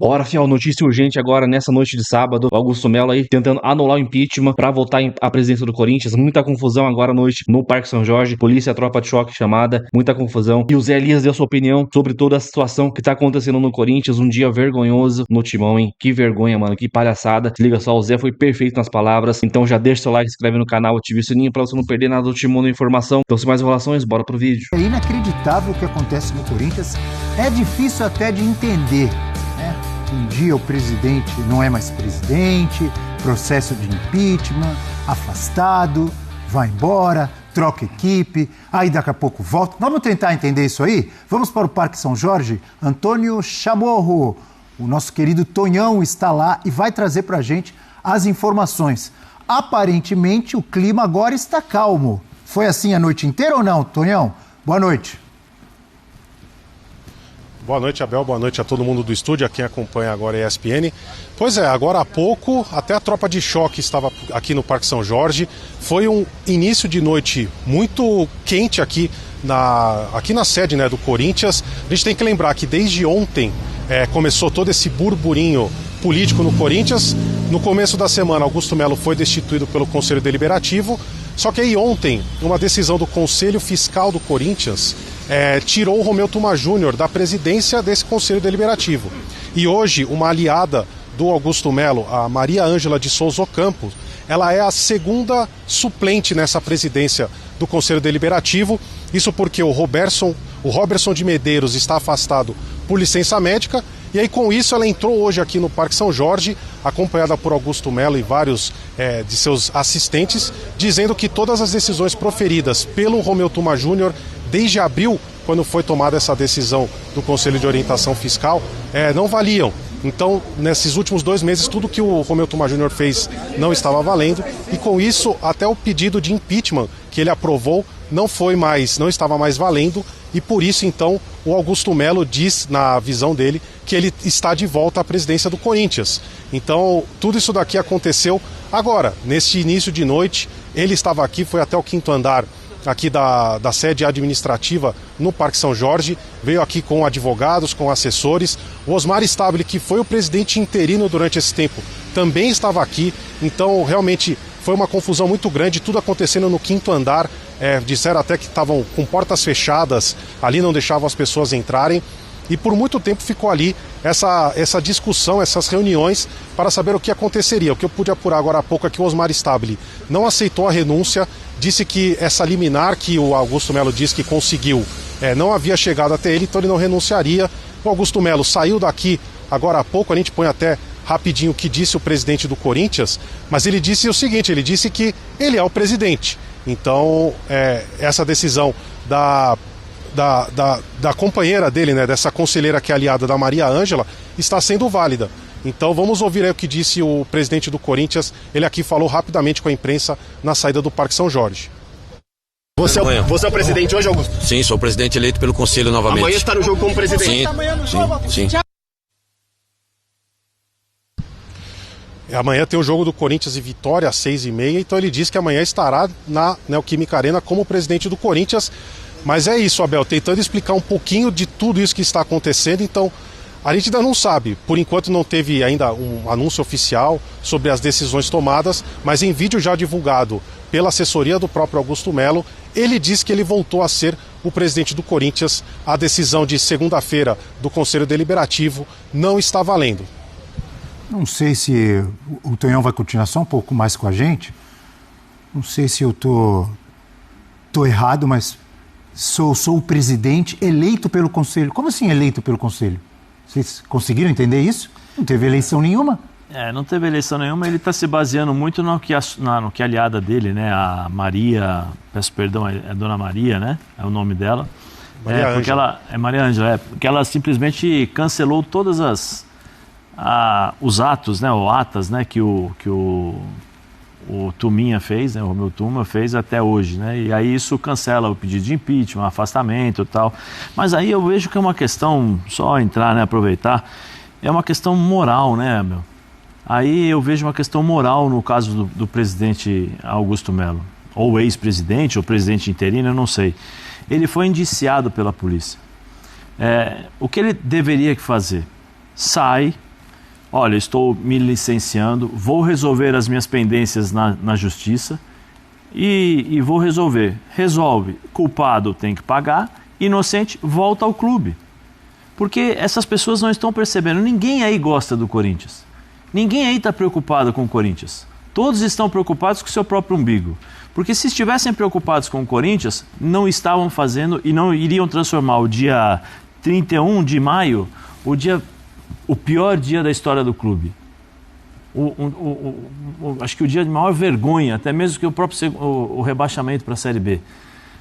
Bora, fiel, notícia urgente agora, nessa noite de sábado, o Augusto Melo aí tentando anular o impeachment pra voltar à presidência do Corinthians, muita confusão agora à noite no Parque São Jorge, polícia, tropa de choque chamada, muita confusão, e o Zé Elias deu sua opinião sobre toda a situação que tá acontecendo no Corinthians, um dia vergonhoso no Timão, hein, que vergonha, mano, que palhaçada, se liga só, o Zé foi perfeito nas palavras, então já deixa seu like, se inscreve no canal, ative o sininho pra você não perder nada do Timão da informação, então sem mais enrolações, bora pro vídeo. É inacreditável o que acontece no Corinthians, é difícil até de entender, né? Um dia o presidente não é mais presidente, processo de impeachment, afastado, vai embora, troca equipe, aí daqui a pouco volta. Vamos tentar entender isso aí? Vamos para o Parque São Jorge? Antônio Chamorro, o nosso querido Tonhão está lá e vai trazer para a gente as informações. Aparentemente o clima agora está calmo. Foi assim a noite inteira ou não, Tonhão? Boa noite. Boa noite, Abel. Boa noite a todo mundo do estúdio, a quem acompanha agora a ESPN. Pois é, agora há pouco, até a tropa de choque estava aqui no Parque São Jorge. Foi um início de noite muito quente aqui na sede, né, do Corinthians. A gente tem que lembrar que desde ontem começou todo esse burburinho político no Corinthians. No começo da semana, Augusto Melo foi destituído pelo Conselho Deliberativo. Só que aí ontem, uma decisão do Conselho Fiscal do Corinthians tirou o Romeu Tuma Júnior da presidência desse Conselho Deliberativo. E hoje, uma aliada do Augusto Melo, a Maria Ângela de Souza Ocampo, ela é a segunda suplente nessa presidência do Conselho Deliberativo. Isso porque o Roberson de Medeiros está afastado por licença médica. E aí, com isso, ela entrou hoje aqui no Parque São Jorge, acompanhada por Augusto Melo e vários de seus assistentes, dizendo que todas as decisões proferidas pelo Romeu Tuma Júnior desde abril, quando foi tomada essa decisão do Conselho de Orientação Fiscal, não valiam. Então, nesses últimos 2 meses, tudo que o Romeu Tuma Júnior fez não estava valendo, e com isso, até o pedido de impeachment que ele aprovou não estava mais valendo, e por isso, então, o Augusto Melo diz, na visão dele, que ele está de volta à presidência do Corinthians. Então, tudo isso daqui aconteceu agora, neste início de noite. Ele estava aqui, foi até o 5º andar aqui da sede administrativa no Parque São Jorge, veio aqui com advogados, com assessores. O Osmar Stabile, que foi o presidente interino durante esse tempo, também estava aqui. Então, realmente, foi uma confusão muito grande, tudo acontecendo no 5º andar. Disseram até que estavam com portas fechadas, ali não deixavam as pessoas entrarem. E por muito tempo ficou ali essa discussão, essas reuniões para saber o que aconteceria. O que eu pude apurar agora há pouco é que o Osmar Stabile não aceitou a renúncia, disse que essa liminar que o Augusto Melo disse que conseguiu não havia chegado até ele, então ele não renunciaria. O Augusto Melo saiu daqui agora há pouco, a gente põe até rapidinho o que disse o presidente do Corinthians, mas ele disse o seguinte, ele disse que ele é o presidente. Então, essa decisão da companheira dele, né, dessa conselheira que é aliada da Maria Ângela, está sendo válida. Então vamos ouvir aí o que disse o presidente do Corinthians. Ele aqui falou rapidamente com a imprensa na saída do Parque São Jorge. Você é o presidente hoje, Augusto? Sim, sou o presidente eleito pelo Conselho novamente. Amanhã está no jogo como presidente? Sim. Amanhã tem o jogo do Corinthians e Vitória às 6h30, então ele disse que amanhã estará na Neoquímica Arena como presidente do Corinthians. Mas é isso, Abel, tentando explicar um pouquinho de tudo isso que está acontecendo. Então, a gente ainda não sabe, por enquanto não teve ainda um anúncio oficial sobre as decisões tomadas, mas em vídeo já divulgado pela assessoria do próprio Augusto Melo, ele diz que ele voltou a ser o presidente do Corinthians. A decisão de segunda-feira do Conselho Deliberativo não está valendo. Não sei se o Tonhão vai continuar só um pouco mais com a gente. Não sei se eu tô errado, mas sou o presidente eleito pelo Conselho. Como assim eleito pelo Conselho? Vocês conseguiram entender isso? Não teve eleição nenhuma? Não teve eleição nenhuma. Ele está se baseando muito no que a aliada dele, né, a Maria, peço perdão, é Dona Maria, né? É o nome dela. Porque ela é Maria Ângela, porque ela simplesmente cancelou todas os atos, né, ou atas, né, que o Tuminha fez, né, o Romeu Tuma fez até hoje, né, e aí isso cancela o pedido de impeachment, afastamento e tal. Mas aí eu vejo que é uma questão, só entrar, né, aproveitar, é uma questão moral, né, meu? Aí eu vejo uma questão moral no caso do presidente Augusto Melo, ou ex-presidente, ou presidente interino, eu não sei. Ele foi indiciado pela polícia. O que ele deveria fazer? Sai, olha, estou me licenciando, vou resolver as minhas pendências na justiça e vou resolver. Resolve, culpado tem que pagar, inocente volta ao clube. Porque essas pessoas não estão percebendo, ninguém aí gosta do Corinthians. Ninguém aí está preocupado com o Corinthians. Todos estão preocupados com o seu próprio umbigo. Porque se estivessem preocupados com o Corinthians, não estavam fazendo e não iriam transformar o dia 31 de maio, o pior dia da história do clube. Acho que o dia de maior vergonha, até mesmo que o próprio o rebaixamento para a Série B.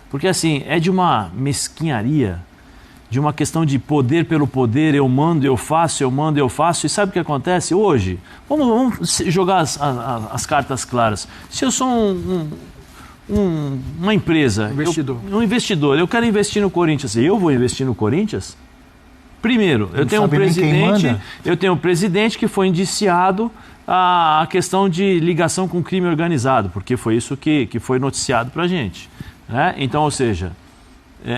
Porque assim, é de uma mesquinharia, de uma questão de poder pelo poder, eu mando, eu faço, eu mando, eu faço. E sabe o que acontece hoje? Vamos jogar as cartas claras. Se eu sou uma empresa, um investidor, eu quero investir no Corinthians, eu vou investir no Corinthians? Primeiro, eu tenho um presidente que foi indiciado a questão de ligação com crime organizado, porque foi isso que foi noticiado para a gente, né? Então, ou seja,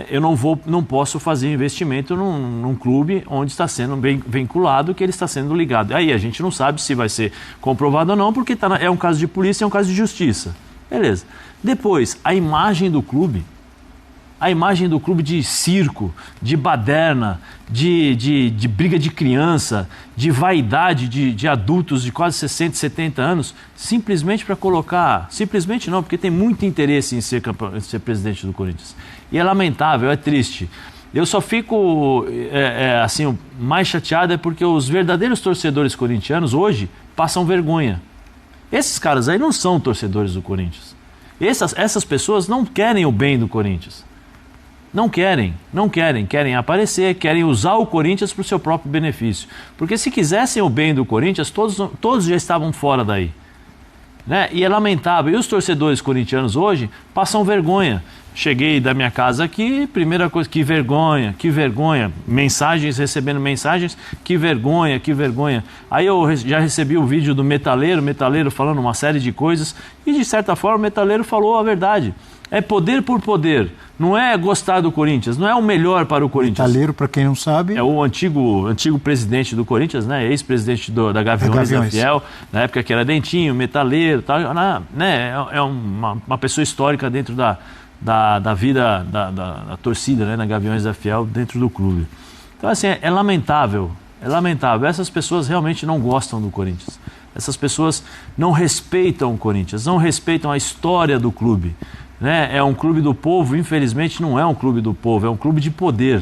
eu não posso fazer investimento num clube onde está sendo bem vinculado, que ele está sendo ligado. Aí a gente não sabe se vai ser comprovado ou não, porque é um caso de polícia, é um caso de justiça. Beleza. Depois, a imagem do clube de circo, de baderna, de briga de criança, de vaidade de adultos de quase 60, 70 anos, simplesmente para colocar... Simplesmente não, porque tem muito interesse em ser presidente do Corinthians. E é lamentável, é triste. Eu só fico assim, mais chateado porque os verdadeiros torcedores corintianos hoje passam vergonha. Esses caras aí não são torcedores do Corinthians. Essas pessoas não querem o bem do Corinthians. Não querem, querem aparecer, querem usar o Corinthians para o seu próprio benefício. Porque se quisessem o bem do Corinthians, todos já estavam fora daí, né? E é lamentável. E os torcedores corintianos hoje passam vergonha. Cheguei da minha casa aqui, primeira coisa, que vergonha, recebendo mensagens, que vergonha. Aí eu já recebi o vídeo do Metaleiro falando uma série de coisas, e de certa forma o Metaleiro falou a verdade. É poder por poder, não é gostar do Corinthians, não é o melhor para o Corinthians. Metaleiro, para quem não sabe... É o antigo presidente do Corinthians, né? Ex-presidente da Gaviões da Fiel, na época que era Dentinho, Metaleiro, tal, né? É uma pessoa histórica dentro da vida da torcida, né? Na Gaviões da Fiel, dentro do clube. Então, assim, é lamentável. Essas pessoas realmente não gostam do Corinthians. Essas pessoas não respeitam o Corinthians, não respeitam a história do clube. Né? É um clube do povo, infelizmente não é um clube do povo, é um clube de poder.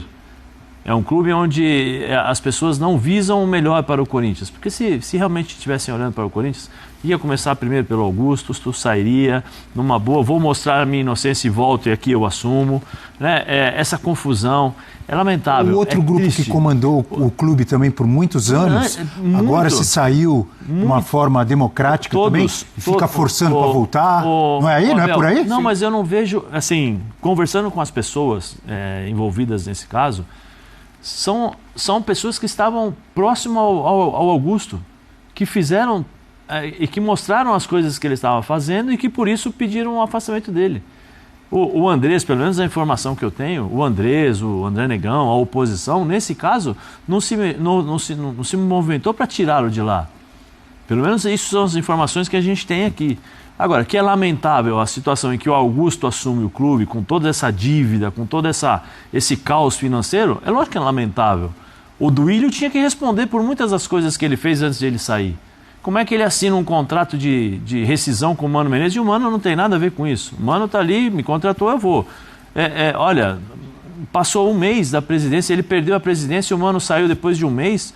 É um clube onde as pessoas não visam o melhor para o Corinthians. Porque se realmente estivessem olhando para o Corinthians, ia começar primeiro pelo Augusto, tu sairia numa boa, vou mostrar a minha inocência e volto e aqui eu assumo. Né? Essa confusão é lamentável. O outro grupo triste. Que comandou o clube também por muitos anos, agora se saiu de uma forma democrática também, fica forçando para voltar. Não é aí? Não é por aí? Não, mas eu não vejo, assim, conversando com as pessoas envolvidas nesse caso, são pessoas que estavam próximo ao Augusto, que fizeram e que mostraram as coisas que ele estava fazendo e que por isso pediram o afastamento dele. O Andrés, pelo menos a informação que eu tenho, o André Negão, a oposição, nesse caso, não se movimentou para tirá-lo de lá. Pelo menos isso são as informações que a gente tem aqui. Agora, que é lamentável a situação em que o Augusto assume o clube com toda essa dívida, com todo esse caos financeiro, é lógico que é lamentável. O Duílio tinha que responder por muitas das coisas que ele fez antes de ele sair. Como é que ele assina um contrato de rescisão com o Mano Menezes e o Mano não tem nada a ver com isso? O Mano está ali, me contratou, eu vou. Olha, passou um mês da presidência, ele perdeu a presidência e o Mano saiu depois de um mês.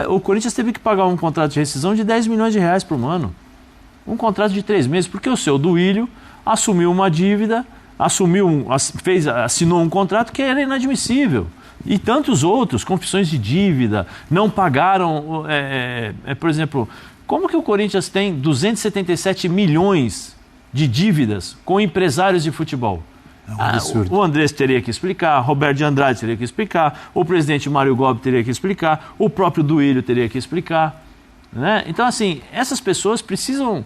O Corinthians teve que pagar um contrato de rescisão de 10 milhões de reais para o Mano. Um contrato de 3 meses, porque o seu Duílio assumiu uma dívida, assinou um contrato que era inadmissível. E tantos outros, confissões de dívida, não pagaram, por exemplo, como que o Corinthians tem 277 milhões de dívidas com empresários de futebol? É um absurdo. O Andrés teria que explicar, Roberto de Andrade teria que explicar, o presidente Mário Gobi teria que explicar, o próprio Duílio teria que explicar. Né? Então, assim, essas pessoas precisam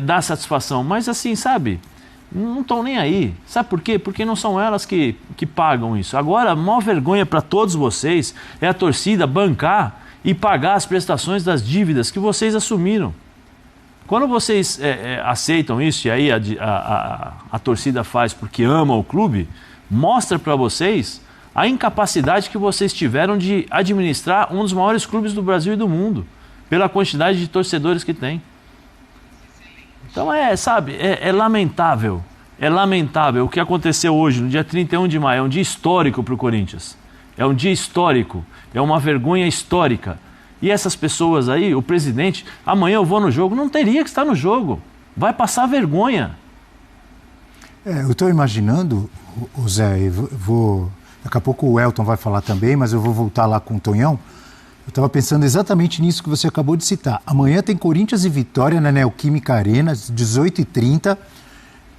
dar satisfação, mas assim, sabe, não estão nem aí. Sabe por quê? Porque não são elas que pagam isso. Agora, a maior vergonha para todos vocês é a torcida bancar e pagar as prestações das dívidas que vocês assumiram. Quando vocês aceitam isso, e aí a torcida faz porque ama o clube, mostra para vocês a incapacidade que vocês tiveram de administrar um dos maiores clubes do Brasil e do mundo, pela quantidade de torcedores que tem. Então é lamentável. É lamentável o que aconteceu hoje, no dia 31 de maio. É um dia histórico para o Corinthians. É um dia histórico. É uma vergonha histórica. E essas pessoas aí, o presidente, amanhã eu vou no jogo, não teria que estar no jogo. Vai passar vergonha. Eu estou imaginando, Zé, daqui a pouco o Elton vai falar também, mas eu vou voltar lá com o Tonhão. Eu estava pensando exatamente nisso que você acabou de citar. Amanhã tem Corinthians e Vitória na Neoquímica Arena, às 18h30.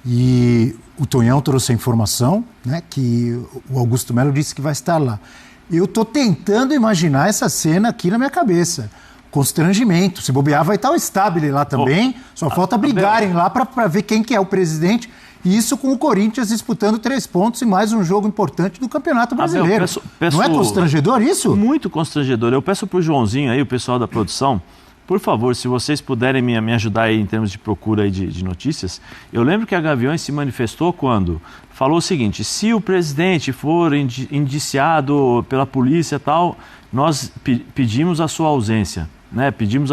E o Tonhão trouxe a informação, né, que o Augusto Melo disse que vai estar lá. Eu estou tentando imaginar essa cena aqui na minha cabeça. Constrangimento. Se bobear, vai estar o Stabile lá também. Só falta brigarem lá para ver quem que é o presidente. E isso com o Corinthians disputando 3 pontos e mais um jogo importante do Campeonato Brasileiro. Não é constrangedor isso? Muito constrangedor. Eu peço para o Joãozinho aí, o pessoal da produção, por favor, se vocês puderem me ajudar aí em termos de procura aí de notícias. Eu lembro que a Gaviões se manifestou quando falou o seguinte: se o presidente for indiciado pela polícia e tal, nós pedimos a sua ausência, né? Pedimos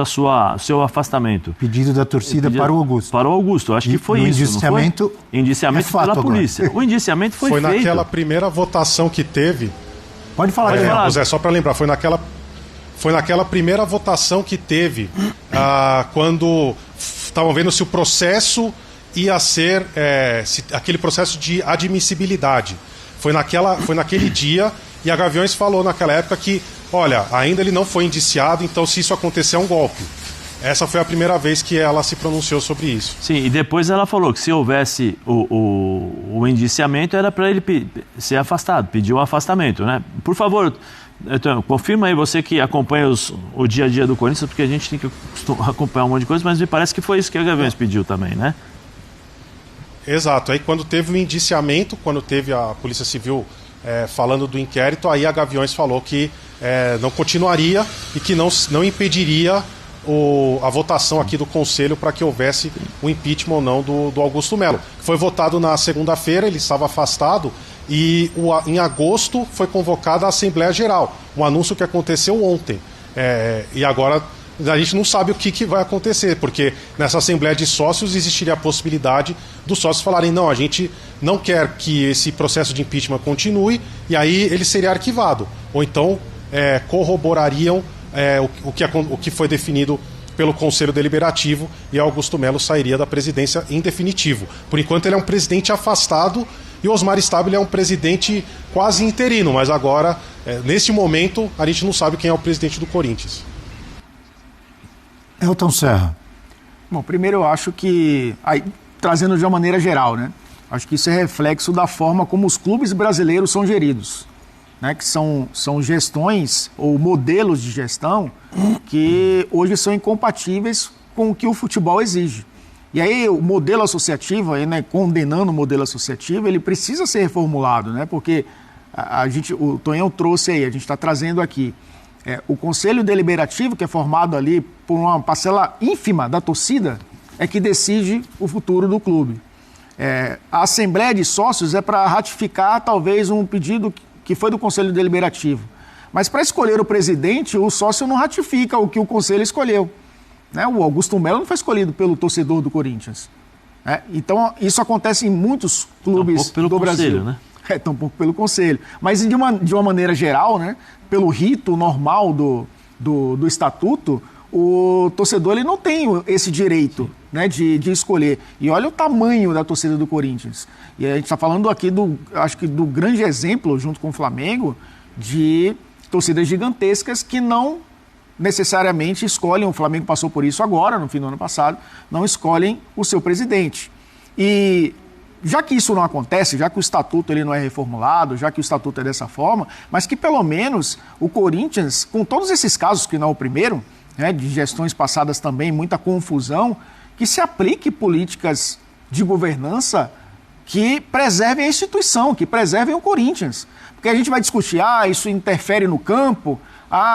seu afastamento. Pedido da torcida para o Augusto. Para o Augusto, acho que foi isso, indiciamento, não foi? Indiciamento pela polícia. Agora. O indiciamento foi feito. Foi naquela primeira votação que teve. Pode falar, José, só para lembrar, foi naquela primeira votação que teve, quando estavam vendo se o processo ia ser aquele processo de admissibilidade. Foi naquele dia, e a Gaviões falou naquela época que, olha, ainda ele não foi indiciado, então se isso acontecer é um golpe. Essa foi a primeira vez que ela se pronunciou sobre isso. Sim, e depois ela falou que se houvesse o indiciamento era para ele ser afastado, pedir o afastamento, né? Por favor, então, confirma aí, você que acompanha o dia a dia do Corinthians, porque a gente tem que acompanhar um monte de coisa, mas me parece que foi isso que a Gaviões pediu também, né? Exato. Aí quando teve o indiciamento, quando teve a Polícia Civil falando do inquérito, aí a Gaviões falou que não continuaria e que não impediria a votação aqui do Conselho para que houvesse o impeachment ou não do Augusto Melo. Foi votado na segunda-feira, ele estava afastado, e em agosto foi convocada a Assembleia Geral, um anúncio que aconteceu ontem. E agora a gente não sabe o que vai acontecer, porque nessa Assembleia de Sócios existiria a possibilidade dos sócios falarem: não, a gente não quer que esse processo de impeachment continue, e aí ele seria arquivado. Ou então corroborariam o que foi definido pelo Conselho Deliberativo, e Augusto Melo sairia da presidência em definitivo. Por enquanto ele é um presidente afastado, e o Osmar Stabile é um presidente quase interino, mas agora, neste momento, a gente não sabe quem é o presidente do Corinthians. Elton Serra. Bom, primeiro eu acho que, trazendo de uma maneira geral, né? Acho que isso é reflexo da forma como os clubes brasileiros são geridos, né? Que são gestões ou modelos de gestão que hoje são incompatíveis com o que o futebol exige. E aí o modelo associativo, né, condenando o modelo associativo, ele precisa ser reformulado, né? Porque o Tonhão trouxe aí, a gente está trazendo aqui, o Conselho Deliberativo, que é formado ali por uma parcela ínfima da torcida, é que decide o futuro do clube. A Assembleia de Sócios é para ratificar talvez um pedido que foi do Conselho Deliberativo. Mas para escolher o presidente, o sócio não ratifica o que o Conselho escolheu. Né? O Augusto Melo não foi escolhido pelo torcedor do Corinthians. Então, isso acontece em muitos clubes do Brasil. Conselho, né? Tão pouco pelo Conselho. Mas, de uma maneira geral, né, pelo rito normal do Estatuto, o torcedor ele não tem esse direito, né, de escolher. E olha o tamanho da torcida do Corinthians. E a gente está falando aqui, acho que do grande exemplo, junto com o Flamengo, de torcidas gigantescas que não necessariamente escolhem, o Flamengo passou por isso agora, no fim do ano passado, não escolhem o seu presidente. E já que isso não acontece, já que o estatuto ele não é reformulado, já que o estatuto é dessa forma, mas que pelo menos o Corinthians, com todos esses casos, que não é o primeiro, né, de gestões passadas também, muita confusão, que se aplique políticas de governança que preservem a instituição, que preservem o Corinthians. Porque a gente vai discutir, isso interfere no campo,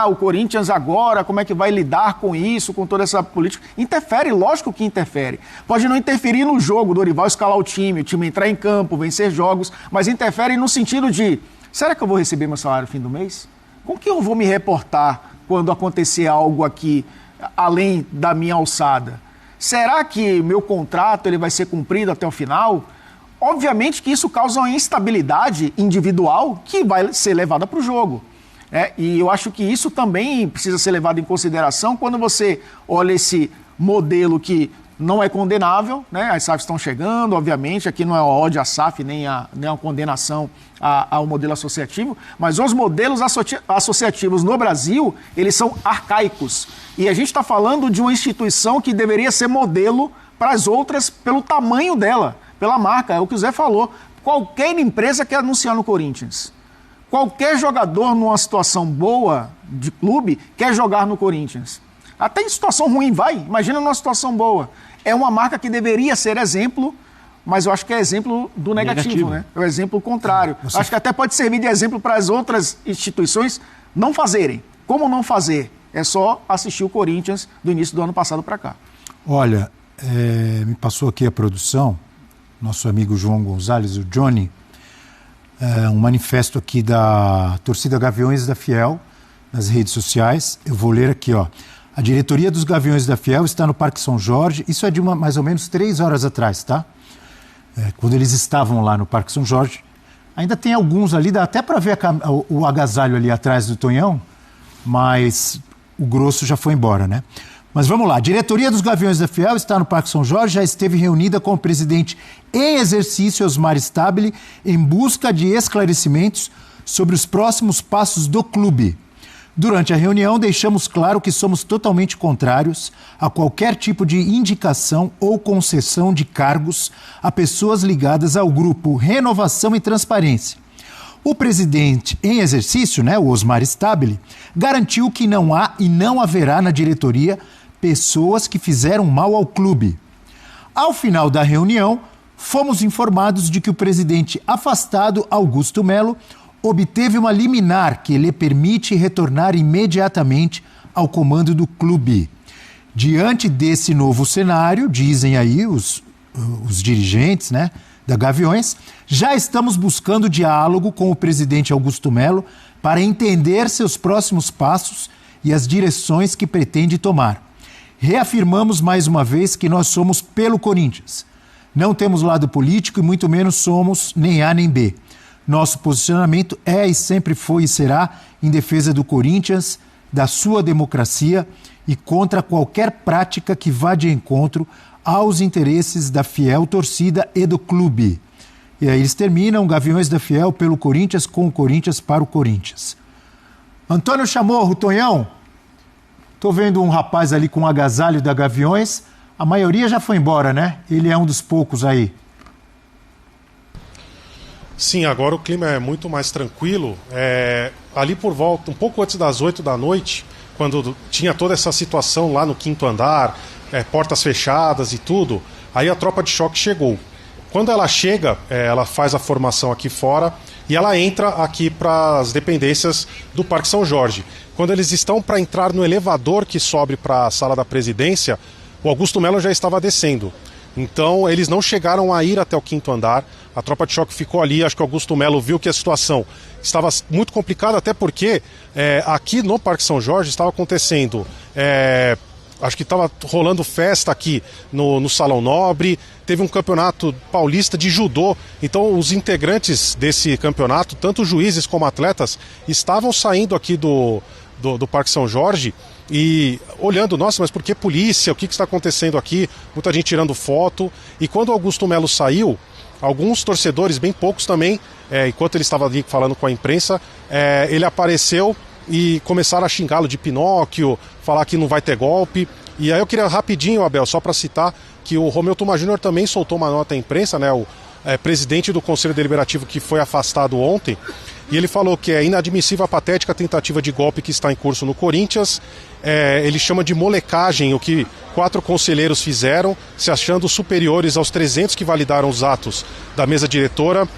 o Corinthians agora, como é que vai lidar com isso, com toda essa política? Interfere, lógico que interfere. Pode não interferir no jogo, Dorival escalar o time entrar em campo, vencer jogos, mas interfere no sentido de, será que eu vou receber meu salário no fim do mês? Com que eu vou me reportar quando acontecer algo aqui, além da minha alçada? Será que meu contrato ele vai ser cumprido até o final? Obviamente que isso causa uma instabilidade individual que vai ser levada para o jogo. E eu acho que isso também precisa ser levado em consideração quando você olha esse modelo que não é condenável, né? As SAFs estão chegando, obviamente, aqui não é ódio à SAF, nem a condenação ao modelo associativo, mas os modelos associativos no Brasil, eles são arcaicos. E a gente está falando de uma instituição que deveria ser modelo para as outras pelo tamanho dela, pela marca. É o que o Zé falou. Qualquer empresa quer anunciar no Corinthians. Qualquer jogador numa situação boa de clube quer jogar no Corinthians. Até em situação ruim, imagina numa situação boa. É uma marca que deveria ser exemplo, mas eu acho que é exemplo do negativo. Né? É o exemplo contrário. Acho que até pode servir de exemplo para as outras instituições não fazerem. Como não fazer? É só assistir o Corinthians do início do ano passado para cá. Olha, me passou aqui a produção, nosso amigo João Gonzalez, o Johnny, um manifesto aqui da torcida Gaviões da Fiel, nas redes sociais. Eu vou ler aqui, ó. A diretoria dos Gaviões da Fiel está no Parque São Jorge, isso é de mais ou menos 3 horas atrás, tá? Quando eles estavam lá no Parque São Jorge. Ainda tem alguns ali, dá até para ver o agasalho ali atrás do Tonhão, mas o grosso já foi embora, né? Mas vamos lá, a diretoria dos Gaviões da Fiel está no Parque São Jorge, já esteve reunida com o presidente em exercício, Osmar Stabile, em busca de esclarecimentos sobre os próximos passos do clube. Durante a reunião, deixamos claro que somos totalmente contrários a qualquer tipo de indicação ou concessão de cargos a pessoas ligadas ao grupo Renovação e Transparência. O presidente em exercício, o Osmar Stabile, garantiu que não há e não haverá na diretoria pessoas que fizeram mal ao clube. Ao final da reunião, fomos informados de que o presidente afastado, Augusto Melo, obteve uma liminar que lhe permite retornar imediatamente ao comando do clube. Diante desse novo cenário, dizem aí os dirigentes, da Gaviões, já estamos buscando diálogo com o presidente Augusto Melo para entender seus próximos passos e as direções que pretende tomar. Reafirmamos mais uma vez que nós somos pelo Corinthians. Não temos lado político e muito menos somos nem A nem B. Nosso posicionamento é e sempre foi e será em defesa do Corinthians, da sua democracia e contra qualquer prática que vá de encontro aos interesses da fiel torcida e do clube. E aí eles terminam, Gaviões da Fiel pelo Corinthians, com o Corinthians para o Corinthians. Antônio Chamorro, Tonhão, tô vendo um rapaz ali com um agasalho da Gaviões, a maioria já foi embora, né? Ele é um dos poucos aí. Sim, agora o clima é muito mais tranquilo. Ali por volta, um pouco antes das 8 da noite, quando tinha toda essa situação lá no 5º andar, portas fechadas e tudo, aí a tropa de choque chegou. Quando ela chega, ela faz a formação aqui fora e ela entra aqui para as dependências do Parque São Jorge. Quando eles estão para entrar no elevador que sobe para a sala da presidência, o Augusto Melo já estava descendo. Então eles não chegaram a ir até o 5º andar, a tropa de choque ficou ali, acho que o Augusto Melo viu que a situação estava muito complicada, até porque aqui no Parque São Jorge estava acontecendo, acho que estava rolando festa aqui no Salão Nobre, teve um campeonato paulista de judô, então os integrantes desse campeonato, tanto juízes como atletas, estavam saindo aqui do Parque São Jorge e olhando, nossa, mas por que polícia? O que está acontecendo aqui? Muita gente tirando foto. E quando o Augusto Melo saiu, alguns torcedores, bem poucos também, enquanto ele estava ali falando com a imprensa, ele apareceu e começaram a xingá-lo de Pinóquio, falar que não vai ter golpe. E aí eu queria rapidinho, Abel, só para citar, que o Romeu Tuma Júnior também soltou uma nota à imprensa, o presidente do Conselho Deliberativo que foi afastado ontem, e ele falou que é inadmissível a patética tentativa de golpe que está em curso no Corinthians. Ele chama de molecagem o que 4 conselheiros fizeram, se achando superiores aos 300 que validaram os atos da mesa diretora.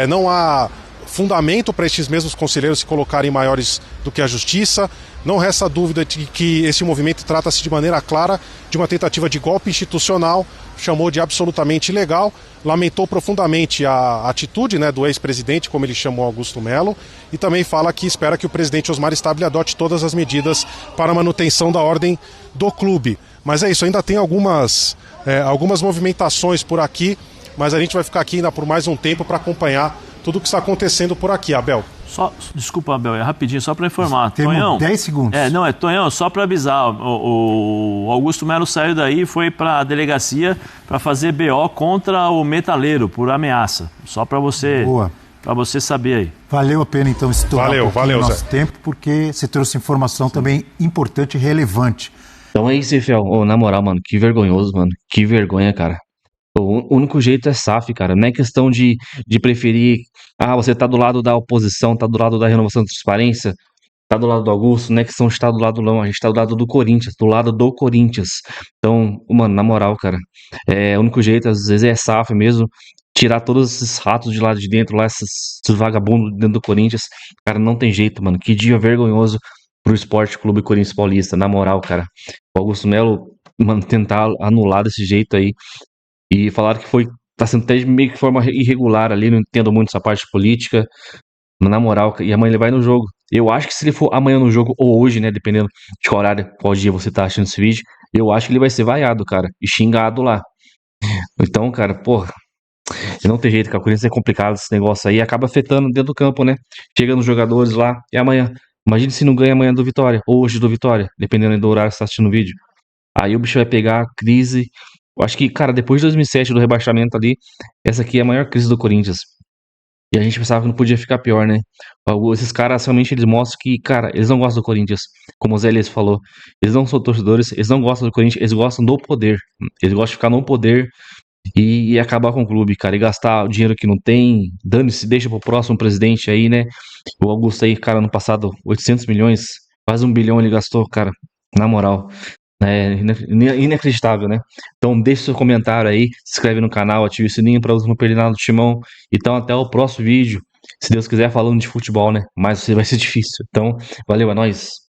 Não há fundamento para estes mesmos conselheiros se colocarem maiores do que a justiça. Não resta dúvida de que esse movimento trata-se de maneira clara de uma tentativa de golpe institucional, chamou de absolutamente ilegal, lamentou profundamente a atitude, né, do ex-presidente, como ele chamou Augusto Melo, e também fala que espera que o presidente Osmar Stabile adote todas as medidas para a manutenção da ordem do clube. Mas é isso, ainda tem algumas movimentações por aqui, mas a gente vai ficar aqui ainda por mais um tempo para acompanhar tudo o que está acontecendo por aqui, Abel. Desculpa, Abel, é rapidinho, só para informar. Temos Tonhão, 10 segundos. Tonhão, só para avisar, o Augusto Melo saiu daí e foi para a delegacia para fazer BO contra o metaleiro, por ameaça. Só para você, saber aí. Valeu a pena, então, estourar valeu, o nosso Zé. tempo, porque você trouxe informação também importante e relevante. Então é isso, Fiel. Na moral, mano, que vergonhoso, mano. Que vergonha, cara. O único jeito é SAF, cara. Não é questão de preferir. Você tá do lado da oposição, tá do lado da renovação da transparência, tá do lado do Augusto. Não é questão de estar do lado, não. A gente tá do lado do Corinthians, do lado do Corinthians. Então, mano, na moral, cara. O único jeito, às vezes, é SAF mesmo. Tirar todos esses ratos de lá de dentro, lá, esses vagabundos dentro do Corinthians. Cara, não tem jeito, mano. Que dia vergonhoso pro Esporte Clube Corinthians Paulista. Na moral, cara. O Augusto Melo, mano, tentar anular desse jeito aí. E falaram que tá sendo até meio que de forma irregular ali, não entendo muito essa parte política, mas na moral, e amanhã ele vai no jogo. Eu acho que se ele for amanhã no jogo, ou hoje, né, dependendo de qual horário, qual dia você tá achando esse vídeo, eu acho que ele vai ser vaiado, cara, e xingado lá. Então, cara, porra, não tem jeito, cara, o Corinthians é complicado esse negócio aí, acaba afetando dentro do campo, né, chega nos jogadores lá, e amanhã, imagine se não ganha amanhã do Vitória, ou hoje do Vitória, dependendo do horário que você tá assistindo o vídeo. Aí o bicho vai pegar a crise. Eu acho que, cara, depois de 2007, do rebaixamento ali, essa aqui é a maior crise do Corinthians. E a gente pensava que não podia ficar pior, né? Esses caras, realmente, eles mostram que, cara, eles não gostam do Corinthians. Como o Zé Elias falou, eles não são torcedores, eles não gostam do Corinthians, eles gostam do poder. Eles gostam de ficar no poder e acabar com o clube, cara, e gastar o dinheiro que não tem. Dane-se, deixa pro próximo presidente aí, né? O Augusto aí, cara, no passado, 800 milhões, quase 1 bilhão ele gastou, cara, na moral. É inacreditável, né? Então deixe seu comentário aí, se inscreve no canal, ative o sininho para você não perder nada do Timão. Então até o próximo vídeo, se Deus quiser, falando de futebol, né? Mas vai ser difícil. Então, valeu, é nóis.